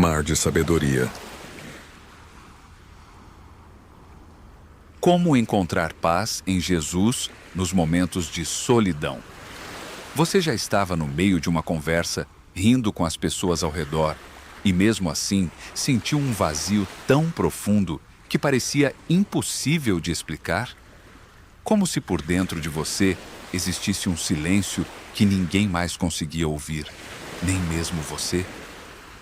mar de sabedoria. Como encontrar paz em Jesus nos momentos de solidão? Você já estava no meio de uma conversa, rindo com as pessoas ao redor, e mesmo assim sentiu um vazio tão profundo que parecia impossível de explicar? Como se por dentro de você existisse um silêncio que ninguém mais conseguia ouvir, nem mesmo você?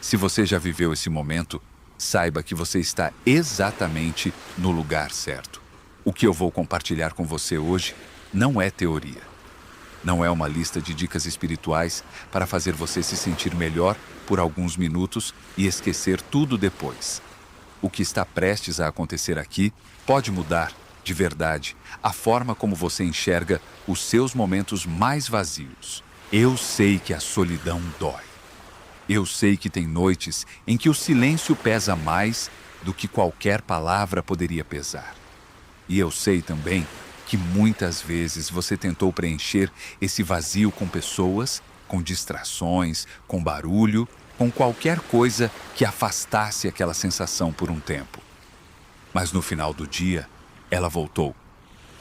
Se você já viveu esse momento, saiba que você está exatamente no lugar certo. O que eu vou compartilhar com você hoje não é teoria. Não é uma lista de dicas espirituais para fazer você se sentir melhor por alguns minutos e esquecer tudo depois. O que está prestes a acontecer aqui pode mudar, de verdade, a forma como você enxerga os seus momentos mais vazios. Eu sei que a solidão dói. Eu sei que tem noites em que o silêncio pesa mais do que qualquer palavra poderia pesar. E eu sei também que muitas vezes você tentou preencher esse vazio com pessoas, com distrações, com barulho, com qualquer coisa que afastasse aquela sensação por um tempo. Mas no final do dia, ela voltou.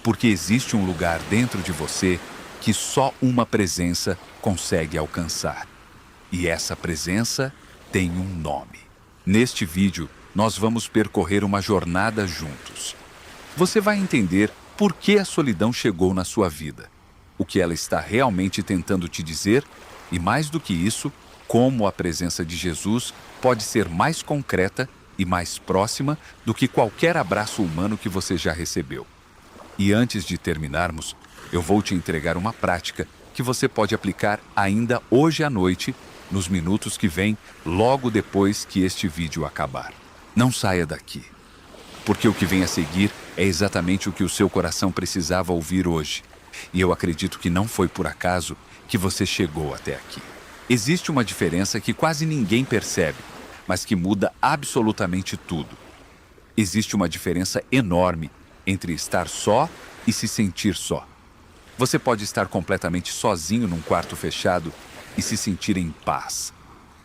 Porque existe um lugar dentro de você que só uma presença consegue alcançar. E essa presença tem um nome. Neste vídeo, nós vamos percorrer uma jornada juntos. Você vai entender por que a solidão chegou na sua vida, o que ela está realmente tentando te dizer e, mais do que isso, como a presença de Jesus pode ser mais concreta e mais próxima do que qualquer abraço humano que você já recebeu. E antes de terminarmos, eu vou te entregar uma prática que você pode aplicar ainda hoje à noite, nos minutos que vêm, logo depois que este vídeo acabar. Não saia daqui, porque o que vem a seguir é exatamente o que o seu coração precisava ouvir hoje. E eu acredito que não foi por acaso que você chegou até aqui. Existe uma diferença que quase ninguém percebe, mas que muda absolutamente tudo. Existe uma diferença enorme entre estar só e se sentir só. Você pode estar completamente sozinho num quarto fechado e se sentir em paz.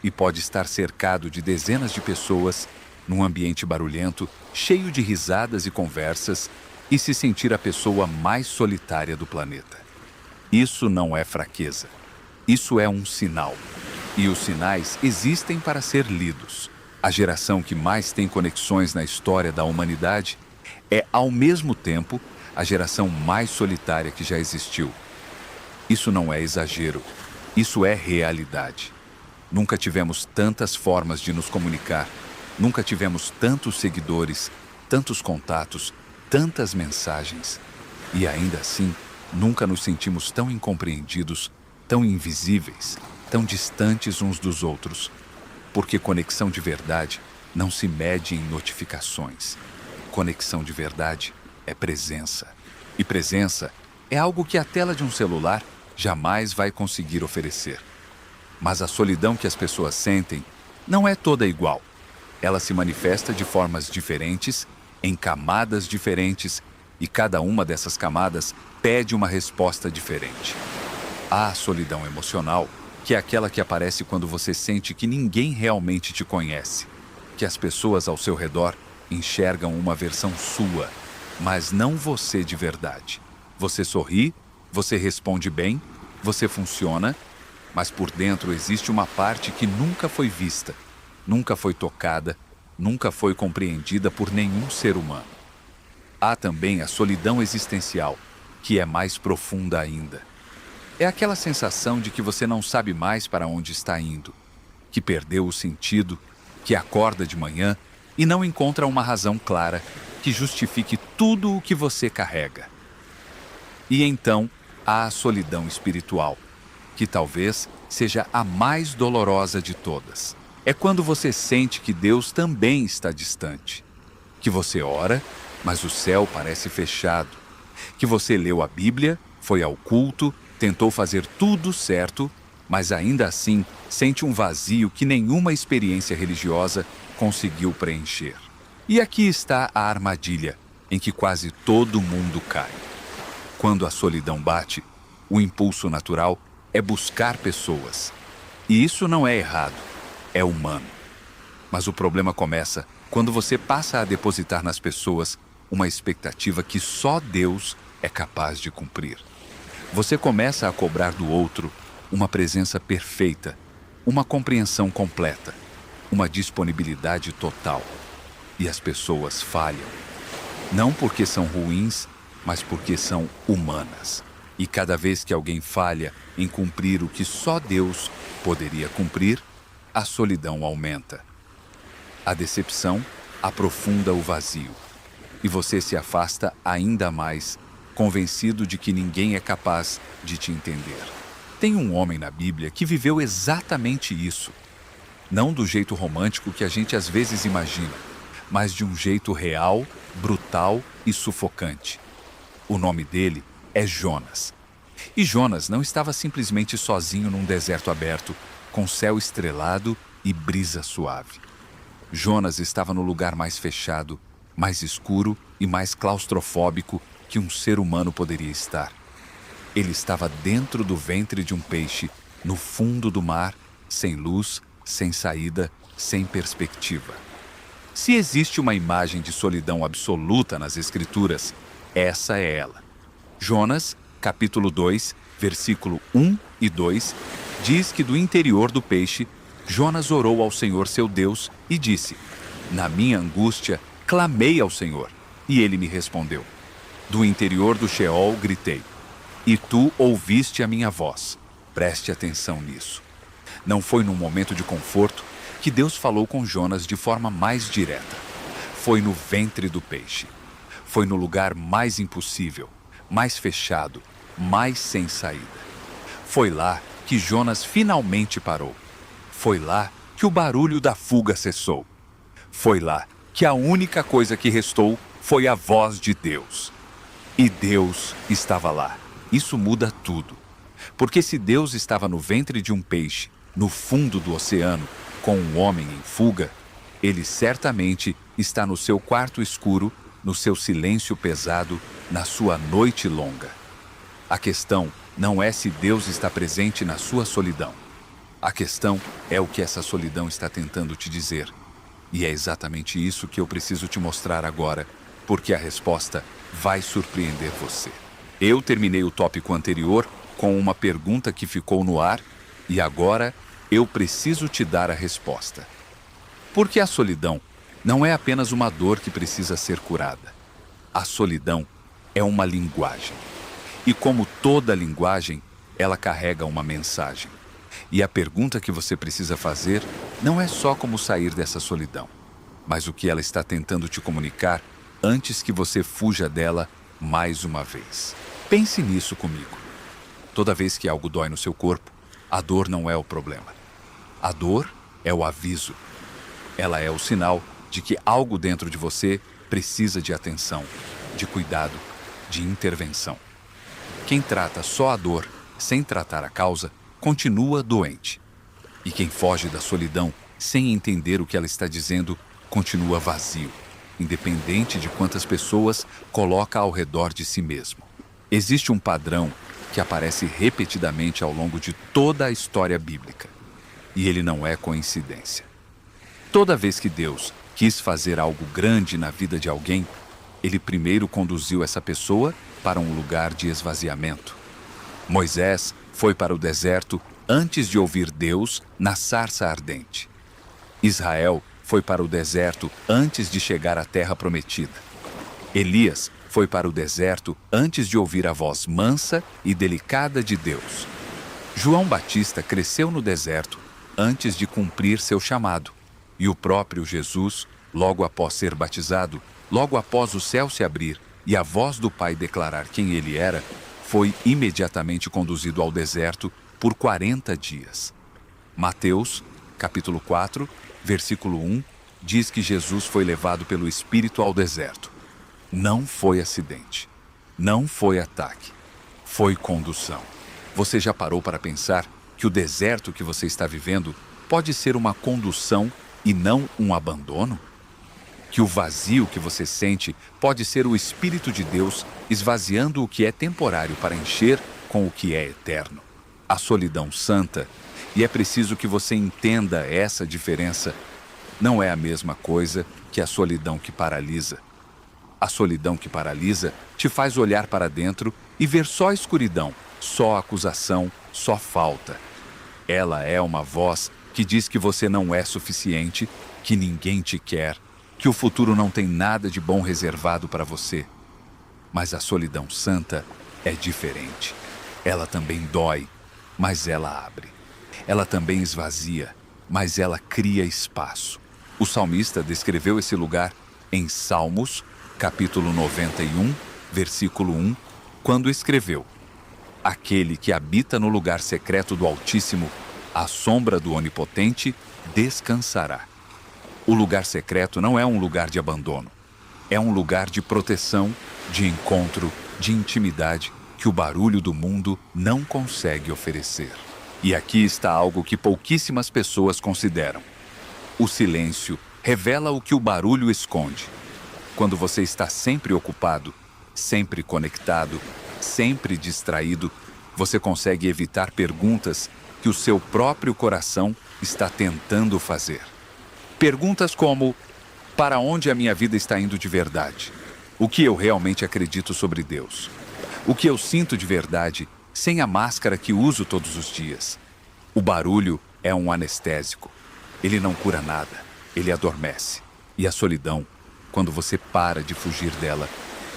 E pode estar cercado de dezenas de pessoas, num ambiente barulhento, cheio de risadas e conversas, e se sentir a pessoa mais solitária do planeta. Isso não é fraqueza. Isso é um sinal. E os sinais existem para ser lidos. A geração que mais tem conexões na história da humanidade é, ao mesmo tempo, a geração mais solitária que já existiu. Isso não é exagero. Isso é realidade. Nunca tivemos tantas formas de nos comunicar. Nunca tivemos tantos seguidores, tantos contatos, tantas mensagens. E ainda assim, nunca nos sentimos tão incompreendidos, tão invisíveis, tão distantes uns dos outros. Porque conexão de verdade não se mede em notificações. Conexão de verdade é presença. E presença é algo que a tela de um celular jamais vai conseguir oferecer. Mas a solidão que as pessoas sentem não é toda igual. Ela se manifesta de formas diferentes, em camadas diferentes, e cada uma dessas camadas pede uma resposta diferente. Há a solidão emocional, que é aquela que aparece quando você sente que ninguém realmente te conhece, que as pessoas ao seu redor enxergam uma versão sua, mas não você de verdade. Você sorri, você responde bem, você funciona, mas por dentro existe uma parte que nunca foi vista, nunca foi tocada, nunca foi compreendida por nenhum ser humano. Há também a solidão existencial, que é mais profunda ainda. É aquela sensação de que você não sabe mais para onde está indo, que perdeu o sentido, que acorda de manhã e não encontra uma razão clara que justifique tudo o que você carrega. E então há a solidão espiritual, que talvez seja a mais dolorosa de todas. É quando você sente que Deus também está distante, que você ora, mas o céu parece fechado, que você leu a Bíblia, foi ao culto, tentou fazer tudo certo, mas ainda assim sente um vazio que nenhuma experiência religiosa conseguiu preencher. E aqui está a armadilha em que quase todo mundo cai. Quando a solidão bate, o impulso natural é buscar pessoas. E isso não é errado, é humano. Mas o problema começa quando você passa a depositar nas pessoas uma expectativa que só Deus é capaz de cumprir. Você começa a cobrar do outro uma presença perfeita, uma compreensão completa, uma disponibilidade total. E as pessoas falham. Não porque são ruins, mas porque são humanas. E cada vez que alguém falha em cumprir o que só Deus poderia cumprir, a solidão aumenta. A decepção aprofunda o vazio. E você se afasta ainda mais, convencido de que ninguém é capaz de te entender. Tem um homem na Bíblia que viveu exatamente isso. Não do jeito romântico que a gente às vezes imagina, mas de um jeito real, brutal e sufocante. O nome dele é Jonas. E Jonas não estava simplesmente sozinho num deserto aberto, com céu estrelado e brisa suave. Jonas estava no lugar mais fechado, mais escuro e mais claustrofóbico que um ser humano poderia estar. Ele estava dentro do ventre de um peixe, no fundo do mar, sem luz, sem saída, sem perspectiva. Se existe uma imagem de solidão absoluta nas Escrituras, essa é ela. Jonas, capítulo 2, versículo 1 e 2, diz que do interior do peixe, Jonas orou ao Senhor seu Deus e disse: "Na minha angústia, clamei ao Senhor, e ele me respondeu. Do interior do Sheol gritei, e tu ouviste a minha voz." Preste atenção nisso. Não foi num momento de conforto que Deus falou com Jonas de forma mais direta. Foi no ventre do peixe. Foi no lugar mais impossível, mais fechado, mais sem saída. Foi lá que Jonas finalmente parou. Foi lá que o barulho da fuga cessou. Foi lá que a única coisa que restou foi a voz de Deus. E Deus estava lá. Isso muda tudo. Porque se Deus estava no ventre de um peixe, no fundo do oceano, com um homem em fuga, ele certamente está no seu quarto escuro, no seu silêncio pesado, na sua noite longa. A questão não é se Deus está presente na sua solidão. A questão é o que essa solidão está tentando te dizer. E é exatamente isso que eu preciso te mostrar agora, porque a resposta vai surpreender você. Eu terminei o tópico anterior com uma pergunta que ficou no ar, e agora eu preciso te dar a resposta. Porque a solidão não é apenas uma dor que precisa ser curada. A solidão é uma linguagem. E como toda linguagem, ela carrega uma mensagem. E a pergunta que você precisa fazer não é só como sair dessa solidão, mas o que ela está tentando te comunicar antes que você fuja dela mais uma vez. Pense nisso comigo. Toda vez que algo dói no seu corpo, a dor não é o problema. A dor é o aviso. Ela é o sinal de que algo dentro de você precisa de atenção, de cuidado, de intervenção. Quem trata só a dor, sem tratar a causa, continua doente. E quem foge da solidão, sem entender o que ela está dizendo, continua vazio, independente de quantas pessoas coloca ao redor de si mesmo. Existe um padrão que aparece repetidamente ao longo de toda a história bíblica. E ele não é coincidência. Toda vez que Deus quis fazer algo grande na vida de alguém, ele primeiro conduziu essa pessoa para um lugar de esvaziamento. Moisés foi para o deserto antes de ouvir Deus na sarça ardente. Israel foi para o deserto antes de chegar à terra prometida. Elias foi para o deserto antes de ouvir a voz mansa e delicada de Deus. João Batista cresceu no deserto antes de cumprir seu chamado. E o próprio Jesus, logo após ser batizado, logo após o céu se abrir e a voz do Pai declarar quem ele era, foi imediatamente conduzido ao deserto por 40 dias. Mateus, capítulo 4, versículo 1, diz que Jesus foi levado pelo Espírito ao deserto. Não foi acidente, não foi ataque, foi condução. Você já parou para pensar que o deserto que você está vivendo pode ser uma condução e não um abandono? Que o vazio que você sente pode ser o Espírito de Deus esvaziando o que é temporário para encher com o que é eterno. A solidão santa, e é preciso que você entenda essa diferença, não é a mesma coisa que a solidão que paralisa. A solidão que paralisa te faz olhar para dentro e ver só escuridão, só acusação, só falta. Ela é uma voz que diz que você não é suficiente, que ninguém te quer, que o futuro não tem nada de bom reservado para você. Mas a solidão santa é diferente. Ela também dói, mas ela abre. Ela também esvazia, mas ela cria espaço. O salmista descreveu esse lugar em Salmos, capítulo 91, versículo 1, quando escreveu: Aquele que habita no lugar secreto do Altíssimo, à sombra do Onipotente, descansará. O lugar secreto não é um lugar de abandono. É um lugar de proteção, de encontro, de intimidade que o barulho do mundo não consegue oferecer. E aqui está algo que pouquíssimas pessoas consideram. O silêncio revela o que o barulho esconde. Quando você está sempre ocupado, sempre conectado, sempre distraído, você consegue evitar perguntas que o seu próprio coração está tentando fazer. Perguntas como: para onde a minha vida está indo de verdade? O que eu realmente acredito sobre Deus? O que eu sinto de verdade sem a máscara que uso todos os dias? O barulho é um anestésico. Ele não cura nada, ele adormece. E a solidão, quando você para de fugir dela,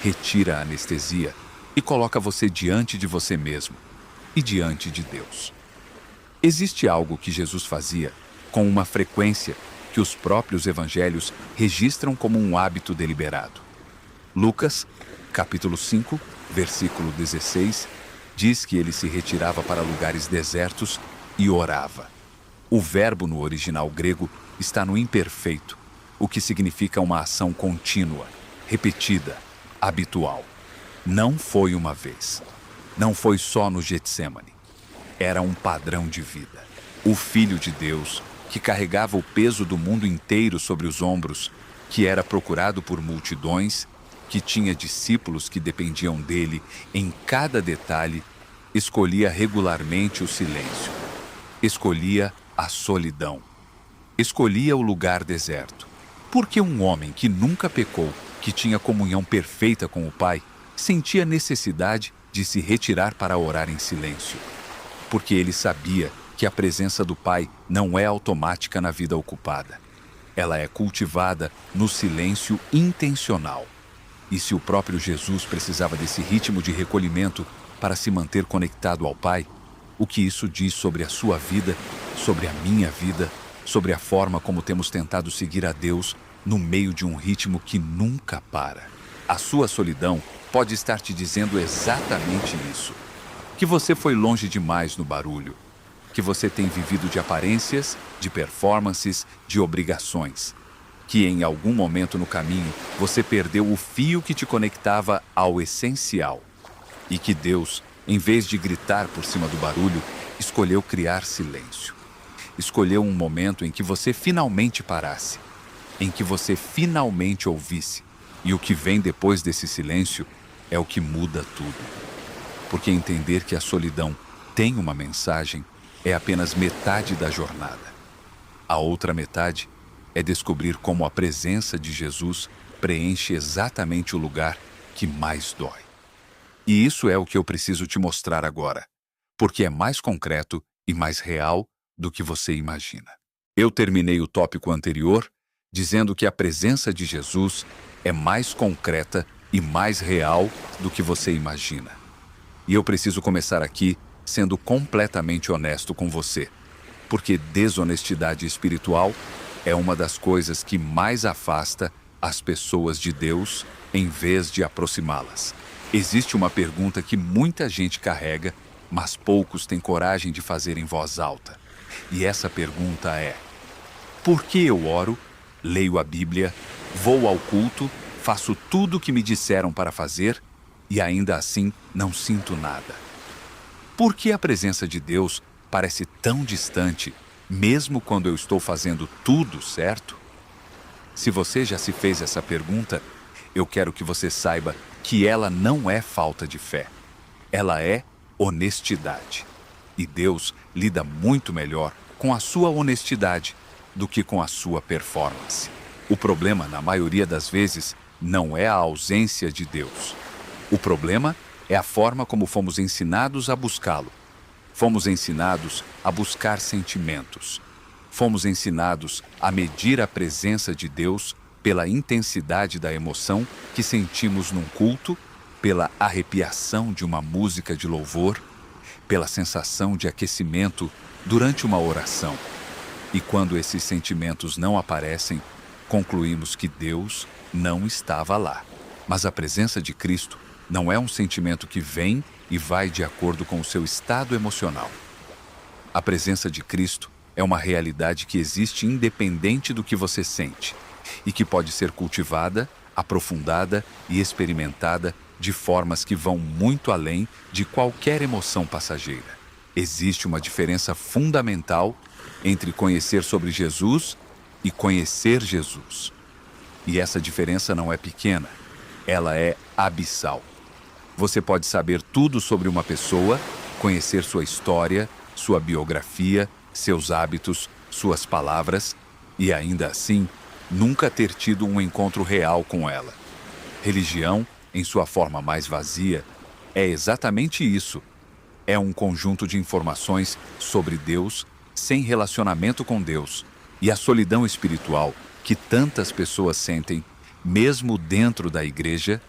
retira a anestesia e coloca você diante de você mesmo e diante de Deus. Existe algo que Jesus fazia com uma frequência que os próprios evangelhos registram como um hábito deliberado. Lucas, capítulo 5, versículo 16, diz que ele se retirava para lugares desertos e orava. O verbo no original grego está no imperfeito, o que significa uma ação contínua, repetida, habitual. Não foi uma vez. Não foi só no Getsemane. Era um padrão de vida. O Filho de Deus, que carregava o peso do mundo inteiro sobre os ombros, que era procurado por multidões, que tinha discípulos que dependiam dele em cada detalhe, escolhia regularmente o silêncio. Escolhia a solidão. Escolhia o lugar deserto. Porque um homem que nunca pecou, que tinha comunhão perfeita com o Pai, sentia necessidade de se retirar para orar em silêncio. Porque ele sabia que a presença do Pai não é automática na vida ocupada. Ela é cultivada no silêncio intencional. E se o próprio Jesus precisava desse ritmo de recolhimento para se manter conectado ao Pai, o que isso diz sobre a sua vida, sobre a minha vida, sobre a forma como temos tentado seguir a Deus no meio de um ritmo que nunca para. A sua solidão pode estar te dizendo exatamente isso. Que você foi longe demais no barulho. Que você tem vivido de aparências, de performances, de obrigações. Que em algum momento no caminho você perdeu o fio que te conectava ao essencial. E que Deus, em vez de gritar por cima do barulho, escolheu criar silêncio. Escolheu um momento em que você finalmente parasse, em que você finalmente ouvisse. E o que vem depois desse silêncio é o que muda tudo. Porque entender que a solidão tem uma mensagem é apenas metade da jornada. A outra metade é descobrir como a presença de Jesus preenche exatamente o lugar que mais dói. E isso é o que eu preciso te mostrar agora, porque é mais concreto e mais real do que você imagina. Eu terminei o tópico anterior dizendo que a presença de Jesus é mais concreta e mais real do que você imagina. E eu preciso começar aqui sendo completamente honesto com você, porque desonestidade espiritual é uma das coisas que mais afasta as pessoas de Deus em vez de aproximá-las. Existe uma pergunta que muita gente carrega, mas poucos têm coragem de fazer em voz alta. E essa pergunta é: por que eu oro, leio a Bíblia, vou ao culto, faço tudo o que me disseram para fazer e ainda assim não sinto nada? Por que a presença de Deus parece tão distante, mesmo quando eu estou fazendo tudo certo? Se você já se fez essa pergunta, eu quero que você saiba que ela não é falta de fé. Ela é honestidade. E Deus lida muito melhor com a sua honestidade do que com a sua performance. O problema, na maioria das vezes, não é a ausência de Deus. O problema é a forma como fomos ensinados a buscá-lo. Fomos ensinados a buscar sentimentos. Fomos ensinados a medir a presença de Deus pela intensidade da emoção que sentimos num culto, pela arrepiação de uma música de louvor, pela sensação de aquecimento durante uma oração. E quando esses sentimentos não aparecem, concluímos que Deus não estava lá. Mas a presença de Cristo não é um sentimento que vem e vai de acordo com o seu estado emocional. A presença de Cristo é uma realidade que existe independente do que você sente e que pode ser cultivada, aprofundada e experimentada de formas que vão muito além de qualquer emoção passageira. Existe uma diferença fundamental entre conhecer sobre Jesus e conhecer Jesus. E essa diferença não é pequena, ela é abissal. Você pode saber tudo sobre uma pessoa, conhecer sua história, sua biografia, seus hábitos, suas palavras, e ainda assim, nunca ter tido um encontro real com ela. Religião, em sua forma mais vazia, é exatamente isso. É um conjunto de informações sobre Deus sem relacionamento com Deus. E a solidão espiritual que tantas pessoas sentem, mesmo dentro da igreja,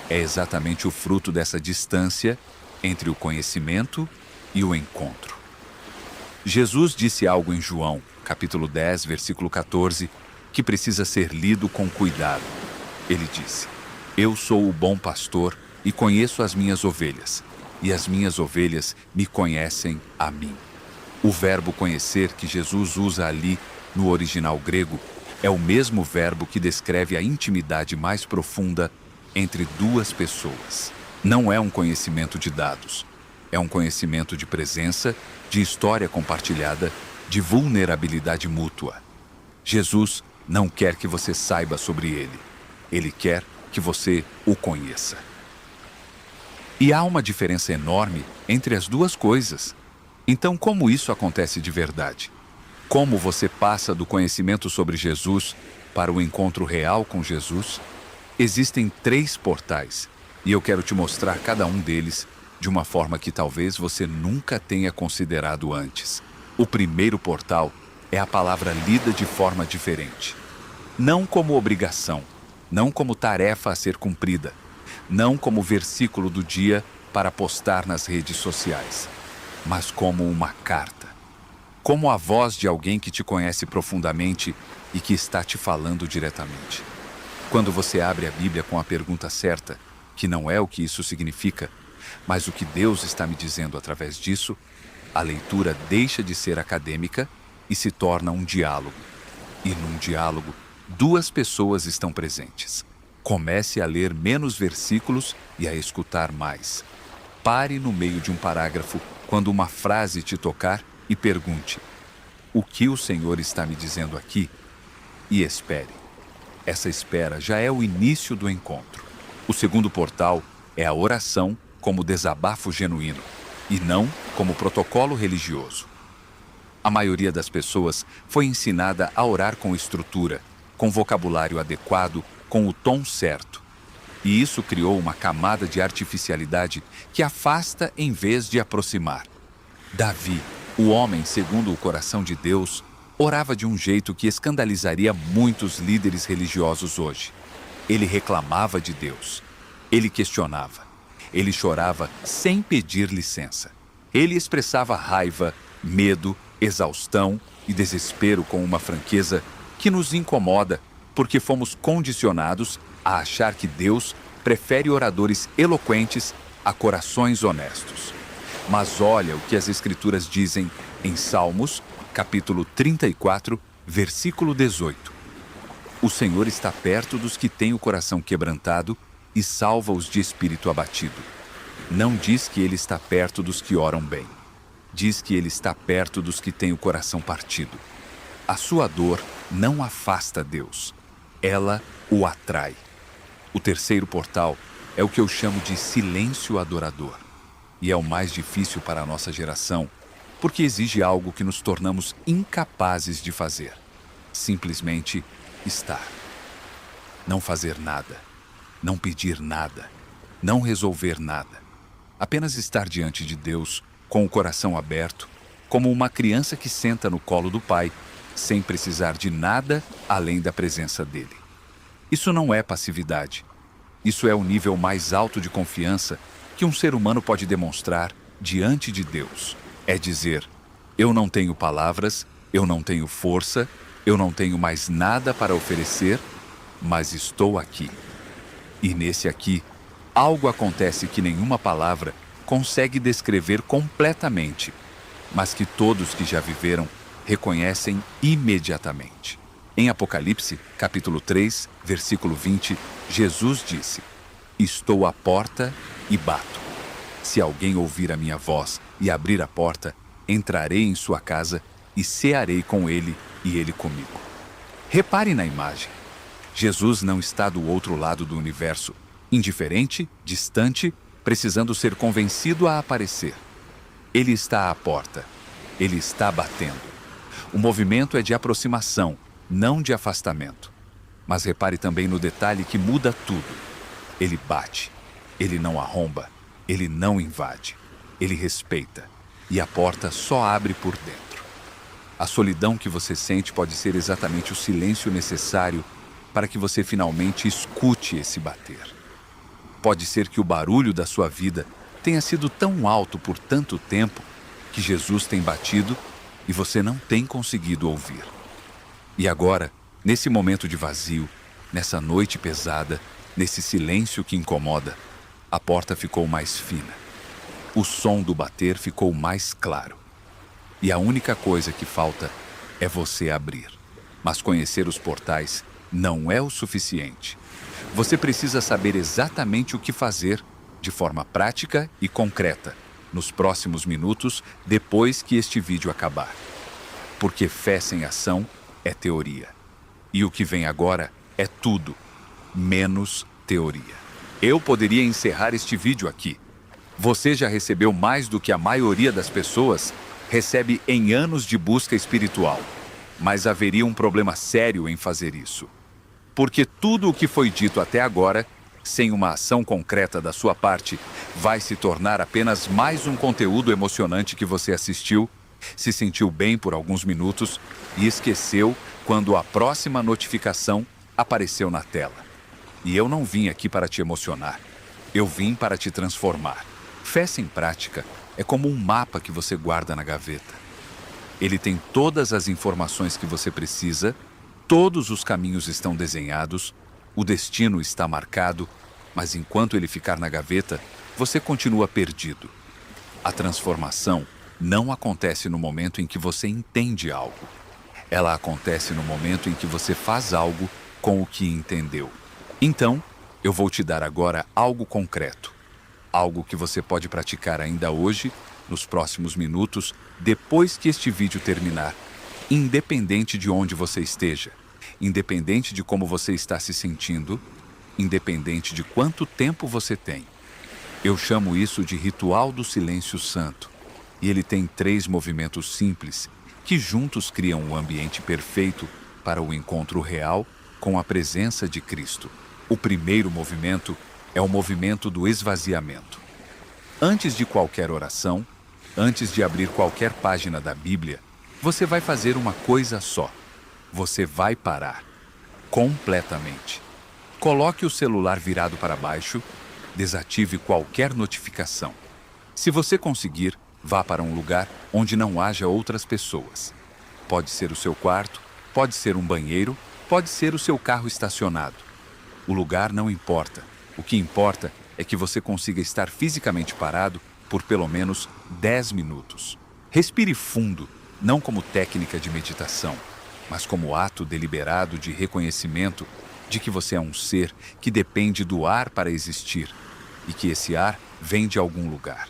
é exatamente o fruto dessa distância entre o conhecimento e o encontro. Jesus disse algo em João, capítulo 10, versículo 14, que precisa ser lido com cuidado. Ele disse: "Eu sou o bom pastor e conheço as minhas ovelhas, e as minhas ovelhas me conhecem a mim." O verbo conhecer que Jesus usa ali no original grego é o mesmo verbo que descreve a intimidade mais profunda entre duas pessoas. Não é um conhecimento de dados, é um conhecimento de presença, de história compartilhada, de vulnerabilidade mútua. Jesus não quer que você saiba sobre ele. Ele quer que você o conheça. E há uma diferença enorme entre as duas coisas. Então, como isso acontece de verdade? Como você passa do conhecimento sobre Jesus para o encontro real com Jesus? Existem 3 portais, e eu quero te mostrar cada um deles de uma forma que talvez você nunca tenha considerado antes. O primeiro portal é a palavra lida de forma diferente. Não como obrigação, não como tarefa a ser cumprida, não como versículo do dia para postar nas redes sociais, mas como uma carta. Como a voz de alguém que te conhece profundamente e que está te falando diretamente. Quando você abre a Bíblia com a pergunta certa, que não é o que isso significa, mas o que Deus está me dizendo através disso, a leitura deixa de ser acadêmica e se torna um diálogo. E num diálogo, 2 pessoas estão presentes. Comece a ler menos versículos e a escutar mais. Pare no meio de um parágrafo quando uma frase te tocar e pergunte: "O que o Senhor está me dizendo aqui?" E espere. Essa espera já é o início do encontro. O segundo portal é a oração como desabafo genuíno, e não como protocolo religioso. A maioria das pessoas foi ensinada a orar com estrutura, com vocabulário adequado, com o tom certo. E isso criou uma camada de artificialidade que afasta em vez de aproximar. Davi, o homem segundo o coração de Deus, orava de um jeito que escandalizaria muitos líderes religiosos hoje. Ele reclamava de Deus. Ele questionava. Ele chorava sem pedir licença. Ele expressava raiva, medo, exaustão e desespero com uma franqueza que nos incomoda porque fomos condicionados a achar que Deus prefere oradores eloquentes a corações honestos. Mas olha o que as Escrituras dizem em Salmos, capítulo 34, versículo 18. O Senhor está perto dos que têm o coração quebrantado e salva-os de espírito abatido. Não diz que ele está perto dos que oram bem. Diz que ele está perto dos que têm o coração partido. A sua dor não afasta Deus. Ela o atrai. O terceiro portal é o que eu chamo de silêncio adorador. E é o mais difícil para a nossa geração, porque exige algo que nos tornamos incapazes de fazer. simplesmente estar. Não fazer nada, não pedir nada, não resolver nada. Apenas estar diante de Deus, com o coração aberto, como uma criança que senta no colo do Pai, sem precisar de nada além da presença dele. Isso não é passividade. Isso é o nível mais alto de confiança que um ser humano pode demonstrar diante de Deus. É dizer: eu não tenho palavras, eu não tenho força, eu não tenho mais nada para oferecer, mas estou aqui. E nesse aqui, algo acontece que nenhuma palavra consegue descrever completamente, mas que todos que já viveram reconhecem imediatamente. Em Apocalipse, capítulo 3, versículo 20, Jesus disse: estou à porta e bato. Se alguém ouvir a minha voz e abrir a porta, entrarei em sua casa e cearei com ele e ele comigo. Repare na imagem. Jesus não está do outro lado do universo, indiferente, distante, precisando ser convencido a aparecer. Ele está à porta. Ele está batendo. O movimento é de aproximação, não de afastamento. Mas repare também no detalhe que muda tudo. Ele bate. Ele não arromba. Ele não invade. Ele respeita. E a porta só abre por dentro. A solidão que você sente pode ser exatamente o silêncio necessário para que você finalmente escute esse bater. Pode ser que o barulho da sua vida tenha sido tão alto por tanto tempo que Jesus tem batido e você não tem conseguido ouvir. E agora, nesse momento de vazio, nessa noite pesada, nesse silêncio que incomoda, a porta ficou mais fina. O som do bater ficou mais claro. E a única coisa que falta é você abrir. Mas conhecer os portais não é o suficiente. Você precisa saber exatamente o que fazer, de forma prática e concreta, nos próximos minutos depois que este vídeo acabar. Porque fé sem ação é teoria. E o que vem agora é tudo, menos teoria. Eu poderia encerrar este vídeo aqui. Você já recebeu mais do que a maioria das pessoas recebe em anos de busca espiritual. Mas haveria um problema sério em fazer isso. Porque tudo o que foi dito até agora, sem uma ação concreta da sua parte, vai se tornar apenas mais um conteúdo emocionante que você assistiu, se sentiu bem por alguns minutos e esqueceu quando a próxima notificação apareceu na tela. E eu não vim aqui para te emocionar. Eu vim para te transformar. Fé sem prática é como um mapa que você guarda na gaveta. Ele tem todas as informações que você precisa, todos os caminhos estão desenhados, o destino está marcado, mas enquanto ele ficar na gaveta, você continua perdido. A transformação não acontece no momento em que você entende algo. Ela acontece no momento em que você faz algo com o que entendeu. Então, eu vou te dar agora algo concreto. Algo que você pode praticar ainda hoje, nos próximos minutos, depois que este vídeo terminar. Independente de onde você esteja, independente de como você está se sentindo, independente de quanto tempo você tem. Eu chamo isso de ritual do silêncio santo. E ele tem 3 movimentos simples que juntos criam um ambiente perfeito para o encontro real com a presença de Cristo. O primeiro movimento é o movimento do esvaziamento. Antes de qualquer oração, antes de abrir qualquer página da Bíblia, você vai fazer uma coisa só. Você vai parar. Completamente. Coloque o celular virado para baixo, desative qualquer notificação. Se você conseguir, vá para um lugar onde não haja outras pessoas. Pode ser o seu quarto, pode ser um banheiro, pode ser o seu carro estacionado. O lugar não importa. O que importa é que você consiga estar fisicamente parado por pelo menos 10 minutos. Respire fundo, não como técnica de meditação, mas como ato deliberado de reconhecimento de que você é um ser que depende do ar para existir e que esse ar vem de algum lugar.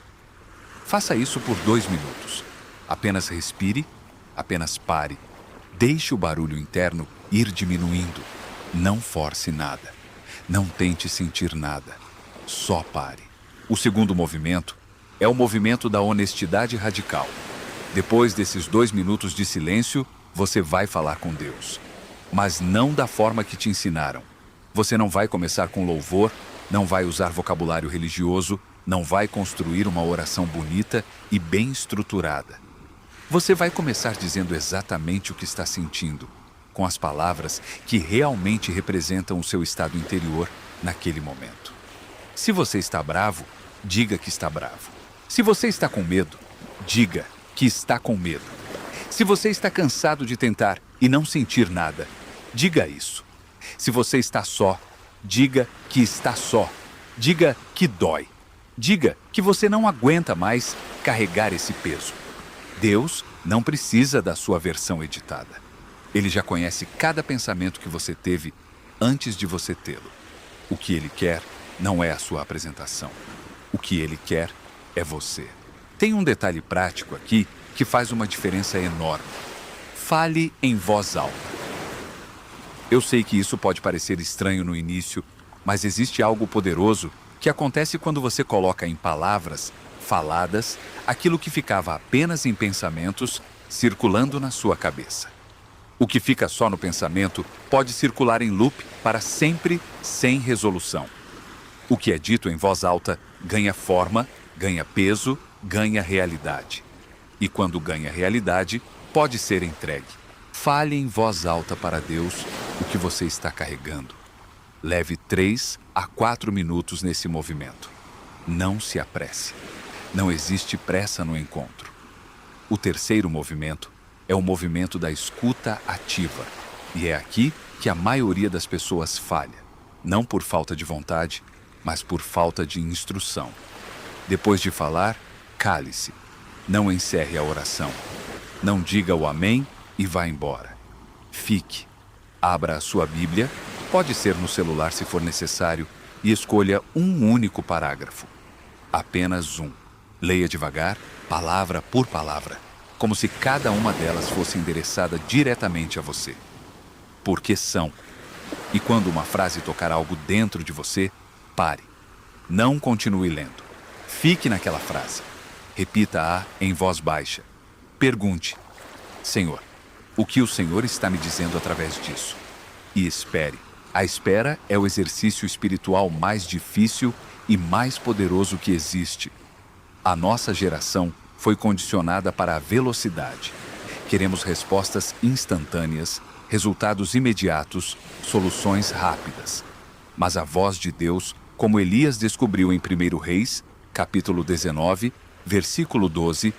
Faça isso por 2 minutos. Apenas respire, apenas pare. Deixe o barulho interno ir diminuindo. Não force nada. Não tente sentir nada. Só pare. O segundo movimento é o movimento da honestidade radical. Depois desses 2 minutos de silêncio, você vai falar com Deus. mas não da forma que te ensinaram. Você não vai começar com louvor, não vai usar vocabulário religioso, não vai construir uma oração bonita e bem estruturada. Você vai começar dizendo exatamente o que está sentindo, com as palavras que realmente representam o seu estado interior naquele momento. Se você está bravo, diga que está bravo. Se você está com medo, diga que está com medo. Se você está cansado de tentar e não sentir nada, diga isso. Se você está só, diga que está só. Diga que dói. Diga que você não aguenta mais carregar esse peso. Deus não precisa da sua versão editada. Ele já conhece cada pensamento que você teve antes de você tê-lo. O que ele quer não é a sua apresentação. O que ele quer é você. Tem um detalhe prático aqui que faz uma diferença enorme. Fale em voz alta. Eu sei que isso pode parecer estranho no início, mas existe algo poderoso que acontece quando você coloca em palavras faladas aquilo que ficava apenas em pensamentos circulando na sua cabeça. O que fica só no pensamento pode circular em loop para sempre sem resolução. O que é dito em voz alta ganha forma, ganha peso, ganha realidade. E quando ganha realidade, pode ser entregue. Fale em voz alta para Deus o que você está carregando. Leve 3 a 4 minutos nesse movimento. Não se apresse. Não existe pressa no encontro. O terceiro movimento é o movimento da escuta ativa. E é aqui que a maioria das pessoas falha. Não por falta de vontade, mas por falta de instrução. Depois de falar, cale-se. Não encerre a oração. Não diga o amém e vá embora. Fique. Abra a sua Bíblia, pode ser no celular se for necessário, e escolha um único parágrafo. Apenas um. Leia devagar, palavra por palavra, como se cada uma delas fosse endereçada diretamente a você. Porque são. E quando uma frase tocar algo dentro de você, pare. Não continue lendo. Fique naquela frase. Repita-a em voz baixa. Pergunte: Senhor, o que o Senhor está me dizendo através disso? E espere. A espera é o exercício espiritual mais difícil e mais poderoso que existe. A nossa geração foi condicionada para a velocidade. Queremos respostas instantâneas, resultados imediatos, soluções rápidas. Mas a voz de Deus, como Elias descobriu em 1 Reis, capítulo 19, versículo 12,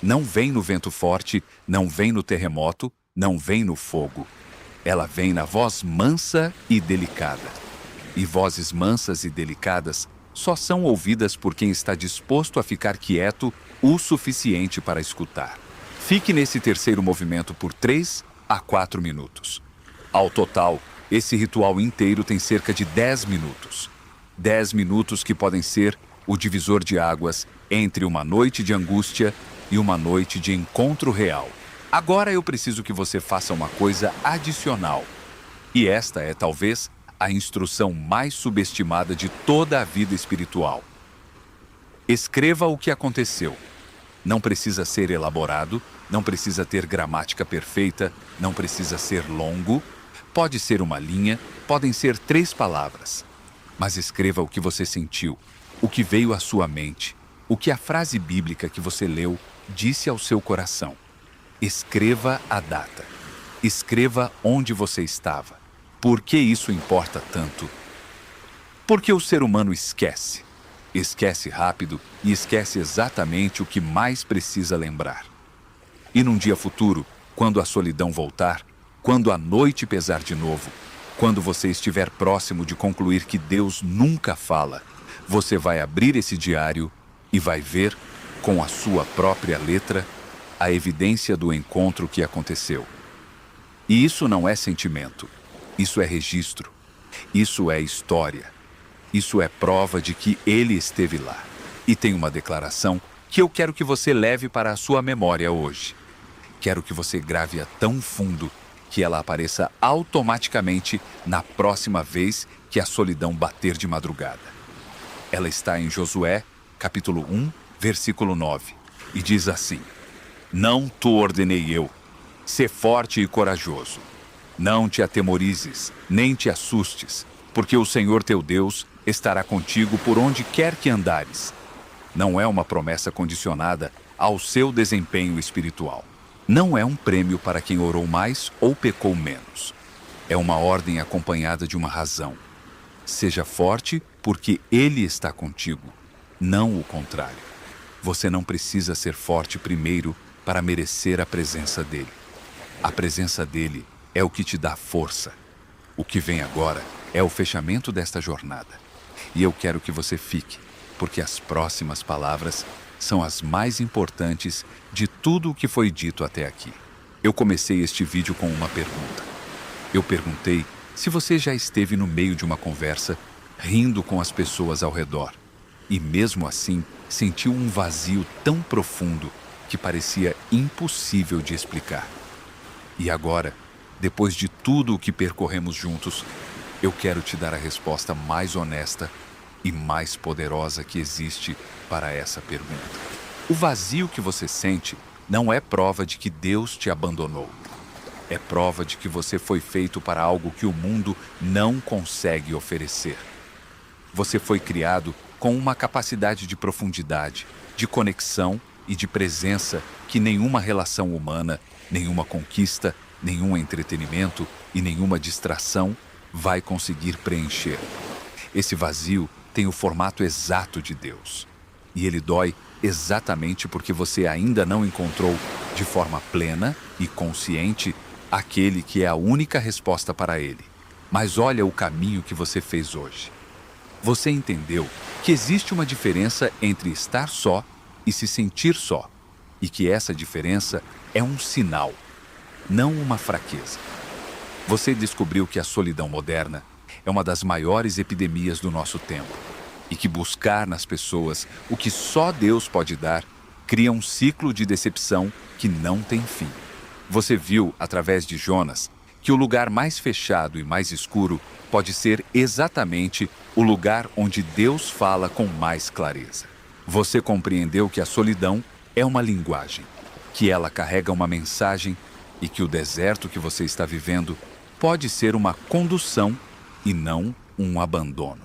não vem no vento forte, não vem no terremoto, não vem no fogo. Ela vem na voz mansa e delicada. E vozes mansas e delicadas só são ouvidas por quem está disposto a ficar quieto o suficiente para escutar. Fique nesse terceiro movimento por 3 a 4 minutos. Ao total, esse ritual inteiro tem cerca de 10 minutos. 10 minutos que podem ser o divisor de águas entre uma noite de angústia e uma noite de encontro real. Agora eu preciso que você faça uma coisa adicional. E esta é, talvez, a instrução mais subestimada de toda a vida espiritual. Escreva o que aconteceu. Não precisa ser elaborado, não precisa ter gramática perfeita, não precisa ser longo. Pode ser uma linha, podem ser 3 palavras. Mas escreva o que você sentiu, o que veio à sua mente, o que a frase bíblica que você leu disse ao seu coração. Escreva a data. Escreva onde você estava. Por que isso importa tanto? Porque o ser humano esquece. Esquece rápido e esquece exatamente o que mais precisa lembrar. E num dia futuro, quando a solidão voltar, quando a noite pesar de novo, quando você estiver próximo de concluir que Deus nunca fala, você vai abrir esse diário e vai ver, com a sua própria letra, a evidência do encontro que aconteceu. E isso não é sentimento, isso é registro, isso é história, isso é prova de que ele esteve lá. E tem uma declaração que eu quero que você leve para a sua memória hoje. Quero que você grave-a tão fundo que ela apareça automaticamente na próxima vez que a solidão bater de madrugada. Ela está em Josué, capítulo 1, versículo 9, e diz assim: Não te ordenei eu, sê forte e corajoso. Não te atemorizes, nem te assustes, porque o Senhor teu Deus estará contigo por onde quer que andares. Não é uma promessa condicionada ao seu desempenho espiritual. Não é um prêmio para quem orou mais ou pecou menos. É uma ordem acompanhada de uma razão. Seja forte, porque Ele está contigo, não o contrário. Você não precisa ser forte primeiro para merecer a presença dEle. A presença dEle é o que te dá força. O que vem agora é o fechamento desta jornada. E eu quero que você fique, porque as próximas palavras são as mais importantes de tudo o que foi dito até aqui. Eu comecei este vídeo com uma pergunta. Eu perguntei se você já esteve no meio de uma conversa, rindo com as pessoas ao redor, e mesmo assim sentiu um vazio tão profundo que parecia impossível de explicar. E agora, depois de tudo o que percorremos juntos, eu quero te dar a resposta mais honesta e mais poderosa que existe para essa pergunta. O vazio que você sente não é prova de que Deus te abandonou. É prova de que você foi feito para algo que o mundo não consegue oferecer. Você foi criado com uma capacidade de profundidade, de conexão e de presença que nenhuma relação humana, nenhuma conquista, nenhum entretenimento e nenhuma distração vai conseguir preencher. Esse vazio tem o formato exato de Deus. E ele dói exatamente porque você ainda não encontrou, de forma plena e consciente, aquele que é a única resposta para ele. Mas olha o caminho que você fez hoje. Você entendeu que existe uma diferença entre estar só e se sentir só, e que essa diferença é um sinal, não uma fraqueza. Você descobriu que a solidão moderna é uma das maiores epidemias do nosso tempo, e que buscar nas pessoas o que só Deus pode dar cria um ciclo de decepção que não tem fim. Você viu, através de Jonas, que o lugar mais fechado e mais escuro pode ser exatamente o lugar onde Deus fala com mais clareza. Você compreendeu que a solidão é uma linguagem, que ela carrega uma mensagem e que o deserto que você está vivendo pode ser uma condução e não um abandono.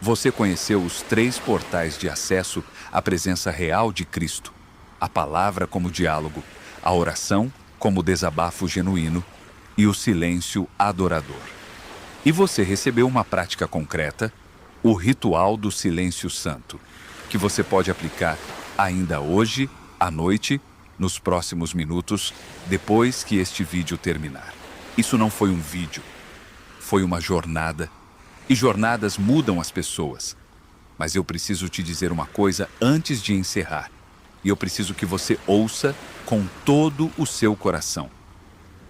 Você conheceu os 3 portais de acesso à presença real de Cristo: a palavra como diálogo, a oração como desabafo genuíno e o silêncio adorador. E você recebeu uma prática concreta, o ritual do silêncio santo, que você pode aplicar ainda hoje, à noite, nos próximos minutos, depois que este vídeo terminar. Isso não foi um vídeo, foi uma jornada. E jornadas mudam as pessoas. Mas eu preciso te dizer uma coisa antes de encerrar. E eu preciso que você ouça com todo o seu coração.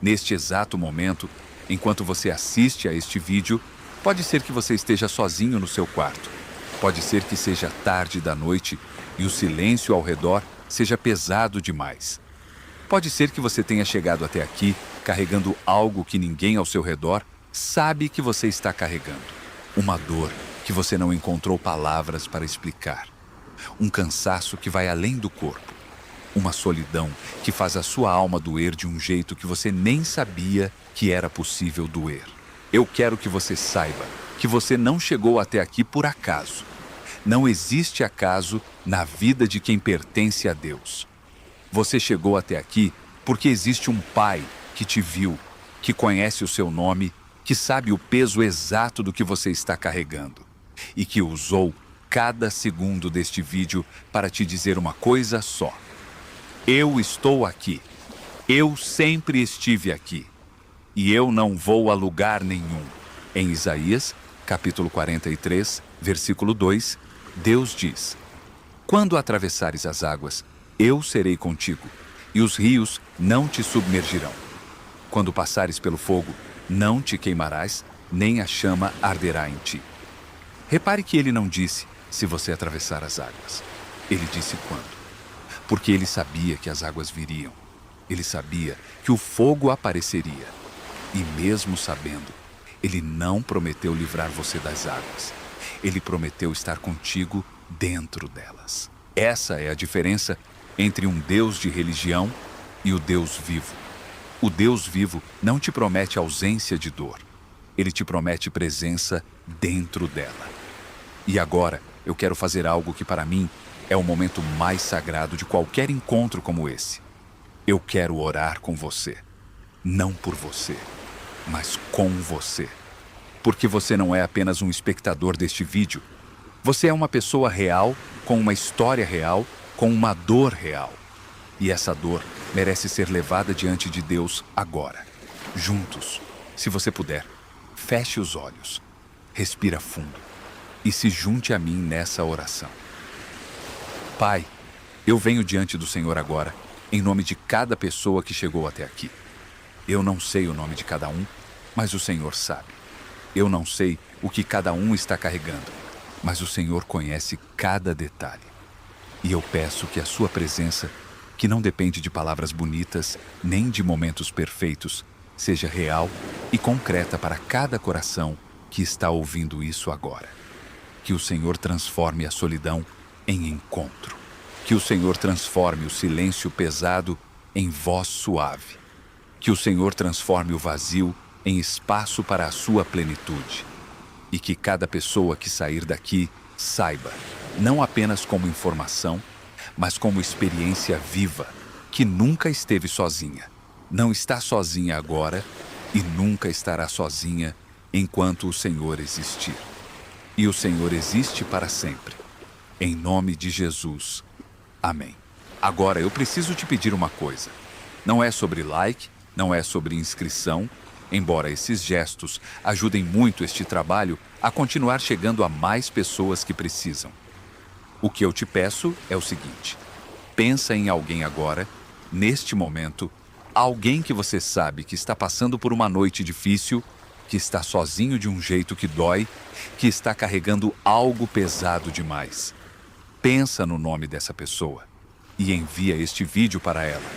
Neste exato momento, enquanto você assiste a este vídeo, pode ser que você esteja sozinho no seu quarto. Pode ser que seja tarde da noite e o silêncio ao redor seja pesado demais. Pode ser que você tenha chegado até aqui carregando algo que ninguém ao seu redor sabe que você está carregando. Uma dor que você não encontrou palavras para explicar. Um cansaço que vai além do corpo. Uma solidão que faz a sua alma doer de um jeito que você nem sabia que era possível doer. Eu quero que você saiba que você não chegou até aqui por acaso. Não existe acaso na vida de quem pertence a Deus. Você chegou até aqui porque existe um Pai que te viu, que conhece o seu nome, que sabe o peso exato do que você está carregando e que usou cada segundo deste vídeo para te dizer uma coisa só: eu estou aqui. Eu sempre estive aqui. E eu não vou a lugar nenhum. Em Isaías, capítulo 43, versículo 2, Deus diz: quando atravessares as águas, eu serei contigo, e os rios não te submergirão. Quando passares pelo fogo, não te queimarás, nem a chama arderá em ti. Repare que ele não disse se você atravessar as águas. Ele disse quando. Porque ele sabia que as águas viriam. Ele sabia que o fogo apareceria. E mesmo sabendo, ele não prometeu livrar você das águas. Ele prometeu estar contigo dentro delas. Essa é a diferença entre um Deus de religião e o Deus vivo. O Deus vivo não te promete ausência de dor. Ele te promete presença dentro dela. E agora, eu quero fazer algo que para mim é o momento mais sagrado de qualquer encontro como esse. Eu quero orar com você. Não por você, mas com você. Porque você não é apenas um espectador deste vídeo. Você é uma pessoa real, com uma história real, com uma dor real. E essa dor merece ser levada diante de Deus agora. Juntos, se você puder, feche os olhos, respira fundo e se junte a mim nessa oração. Pai, eu venho diante do Senhor agora, em nome de cada pessoa que chegou até aqui. Eu não sei o nome de cada um, mas o Senhor sabe. Eu não sei o que cada um está carregando, mas o Senhor conhece cada detalhe. E eu peço que a sua presença, que não depende de palavras bonitas, nem de momentos perfeitos, seja real e concreta para cada coração que está ouvindo isso agora. Que o Senhor transforme a solidão em encontro. Que o Senhor transforme o silêncio pesado em voz suave. Que o Senhor transforme o vazio em espaço para a sua plenitude. E que cada pessoa que sair daqui saiba, não apenas como informação, mas como experiência viva, que nunca esteve sozinha, não está sozinha agora e nunca estará sozinha enquanto o Senhor existir. E o Senhor existe para sempre. Em nome de Jesus. Amém. Agora eu preciso te pedir uma coisa. Não é sobre like, não é sobre inscrição, embora esses gestos ajudem muito este trabalho a continuar chegando a mais pessoas que precisam. O que eu te peço é o seguinte: pensa em alguém agora, neste momento, alguém que você sabe que está passando por uma noite difícil, que está sozinho de um jeito que dói, que está carregando algo pesado demais. Pensa no nome dessa pessoa e envia este vídeo para ela.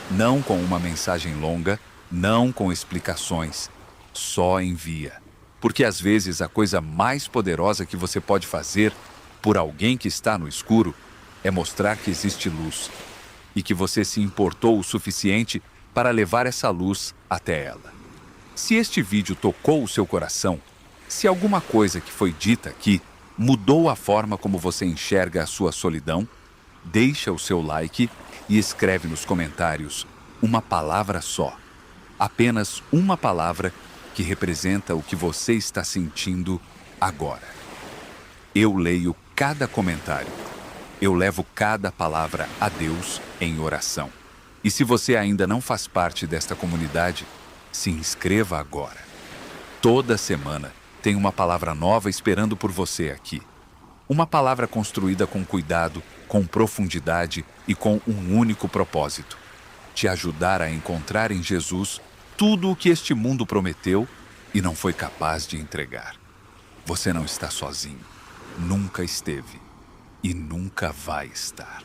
Não com uma mensagem longa, não com explicações, só envia. Porque às vezes a coisa mais poderosa que você pode fazer por alguém que está no escuro é mostrar que existe luz e que você se importou o suficiente para levar essa luz até ela. Se este vídeo tocou o seu coração, se alguma coisa que foi dita aqui mudou a forma como você enxerga a sua solidão, deixa o seu like e escreve nos comentários uma palavra só, apenas uma palavra que representa o que você está sentindo agora. Eu leio cada comentário. Eu levo cada palavra a Deus em oração. E se você ainda não faz parte desta comunidade, se inscreva agora. Toda semana tem uma palavra nova esperando por você aqui. Uma palavra construída com cuidado, com profundidade e com um único propósito: te ajudar a encontrar em Jesus tudo o que este mundo prometeu e não foi capaz de entregar. Você não está sozinho. Nunca esteve e nunca vai estar.